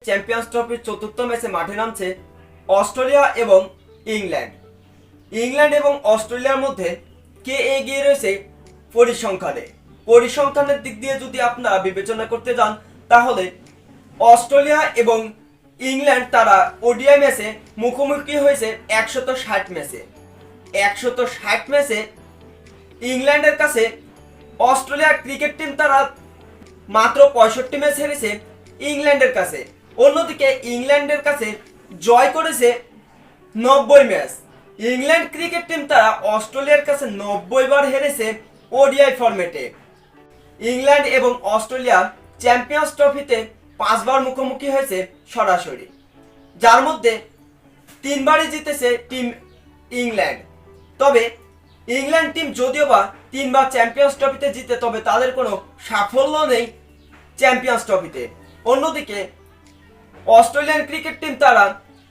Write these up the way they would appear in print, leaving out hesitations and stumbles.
Champions ট্রফির চতুর্থ ম্যাচে মাঠে নামছে অস্ট্রেলিয়া এবং ইংল্যান্ড। ইংল্যান্ড এবং অস্ট্রেলিয়ার মধ্যে কে এগিয়ে রয়েছে পরিসংখ্যানের দিক দিয়ে যদি আপনারা বিবেচনা করতে যান, তাহলে অস্ট্রেলিয়া এবং ইংল্যান্ড তারা ওডিআই ম্যাচে মুখোমুখি হয়েছে 160 ম্যাচে। 160 ম্যাচে ইংল্যান্ডের কাছে অস্ট্রেলিয়ার ক্রিকেট টিম তারা মাত্র 65 ম্যাচ হেরেছে ইংল্যান্ডের কাছে। অন্যদিকে ইংল্যান্ডের কাছে জয় করেছে 90 ম্যাচ। ইংল্যান্ড ক্রিকেট টিম তারা অস্ট্রেলিয়ার কাছে 90 বার হেরেছে ওডিআই ফরম্যাটে। ইংল্যান্ড এবং অস্ট্রেলিয়া চ্যাম্পিয়ন্স ট্রফিতে 5 বার মুখোমুখি হয়েছে সরাসরি, যার মধ্যে 3 বারই জিতেছে টিম ইংল্যান্ড। তবে ইংল্যান্ড টিম যদিও বা 3 বার চ্যাম্পিয়ন্স ট্রফিতে জিতে, তবে তাদের কোনো সাফল্য নেই চ্যাম্পিয়ন্স ট্রফিতে। অন্যদিকে অস্ট্রেলিয়ান ক্রিকেট টিম তারা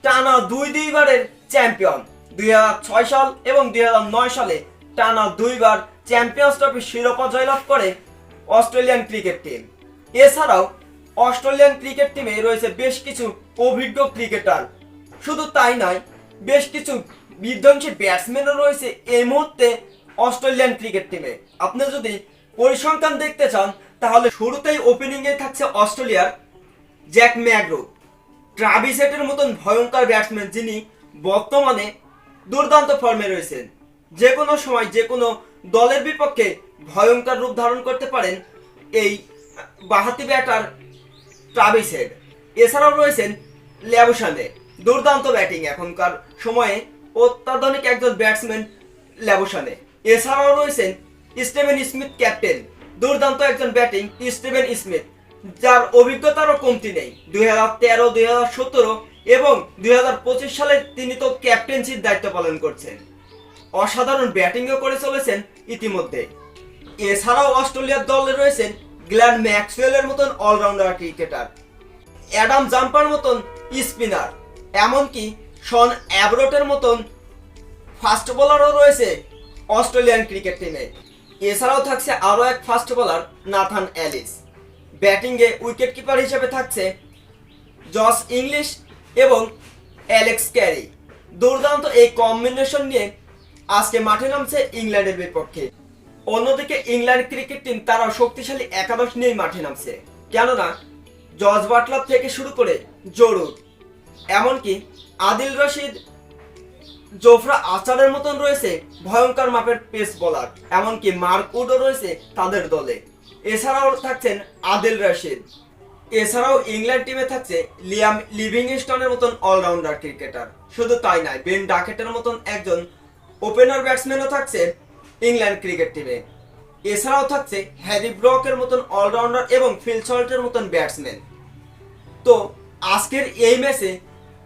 টানা দুই বারের চ্যাম্পিয়ন। 2006 সাল এবং 2009 সালে টানা 2 বার চ্যাম্পিয়ন্স ট্রফির শিরোপা জয়লাভ করে অস্ট্রেলিয়ান ক্রিকেট টিম। এছাড়াও অস্ট্রেলিয়ান ক্রিকেট টিমে রয়েছে বেশ কিছু অভিজ্ঞ ক্রিকেটার। শুধু তাই নয়, বেশ কিছু বিধ্বংসী ব্যাটসম্যানও রয়েছে এই মুহূর্তে অস্ট্রেলিয়ান ক্রিকেট টিমে। আপনি যদি পরিসংখ্যান দেখতে চান, তাহলে শুরুতেই ওপেনিংয়ে থাকছে অস্ট্রেলিয়ার জ্যাক ম্যাকগ্রো, ট্রাভিস হেডের মতন ভয়ঙ্কর ব্যাটসম্যান, যিনি বর্তমানে দুর্দান্ত ফর্মে রয়েছেন। যে কোনো সময় যে কোনো দলের বিপক্ষে ভয়ঙ্কর রূপ ধারণ করতে পারেন এই বাঁহাতি ব্যাটার ট্রাভিস হেড। এছাড়াও রয়েছেন ল্যাবুশানে, দুর্দান্ত ব্যাটিং এখনকার সময়ে অত্যাধুনিক একজন ব্যাটসম্যান ল্যাবুশানে। এছাড়াও রয়েছেন স্টিভেন স্মিথ, ক্যাপ্টেন, দুর্দান্ত একজন ব্যাটিং স্টিভেন স্মিথ, যার অভিজ্ঞতারও কমতি নেই। 2013, 2017 এবং 2025 সালে তিনি তো ক্যাপ্টেন্সির দায়িত্ব পালন করছেন। অসাধারণ ব্যাটিংও করে চলেছেন ইতিমধ্যে। এছাড়াও অস্ট্রেলিয়ার দলে রয়েছেন গ্ল্যান ম্যাক্সওয়েলের মতন অলরাউন্ডার ক্রিকেটার, অ্যাডাম জাম্পার মতন স্পিনার, এমনকি শন অ্যাবরটের মতন ফাস্ট বোলারও রয়েছে অস্ট্রেলিয়ান ক্রিকেট টিমে। এছাড়াও থাকছে আরও এক ফাস্ট বোলার নাথান অ্যালিস। ব্যাটিংয়ে উইকেট কিপার হিসেবে থাকছে জস ইংলিশ এবং অ্যালেক্স ক্যারি। দুর্দান্ত এই কম্বিনেশন নিয়ে আজকে মাঠে নামছে ইংল্যান্ডের বিপক্ষে। অন্যদিকে ইংল্যান্ড ক্রিকেট টিম তারা শক্তিশালী একাদশ নিয়েই মাঠে নামছে, কেননা জর্জ বাটলার থেকে শুরু করে জরুর, এমনকি আদিল রশিদ, জোফরা আচারের মতন রয়েছে ভয়ঙ্কর মাপের পেস বোলার, এমনকি মার্ক উডও রয়েছে তাদের দলে। এছাড়াও থাকছেন আদিল রশিদ। এছাড়াও ইংল্যান্ড টিমে থাকছে লিয়াম লিভিংস্টনের মতন অলরাউন্ডার ক্রিকেটার। শুধু তাই নয়, বেন ডাকেটের মতন একজন ওপেনার ব্যাটসম্যানও থাকছে ইংল্যান্ড ক্রিকেট টিমে। এছাড়াও থাকছে হ্যারি ব্রকের মতন অলরাউন্ডার এবং ফিল সল্টের মতন ব্যাটসম্যান। তো আজকের এই ম্যাচে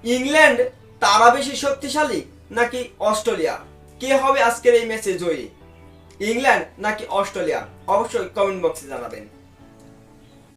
ইংল্যান্ড তারা বেশি শক্তিশালী নাকি অস্ট্রেলিয়া? কে হবে আজকের এই ম্যাচে জয়ী, ইংল্যান্ড নাকি অস্ট্রেলিয়া? অবশ্যই কমেন্ট বক্সে জানাবেন।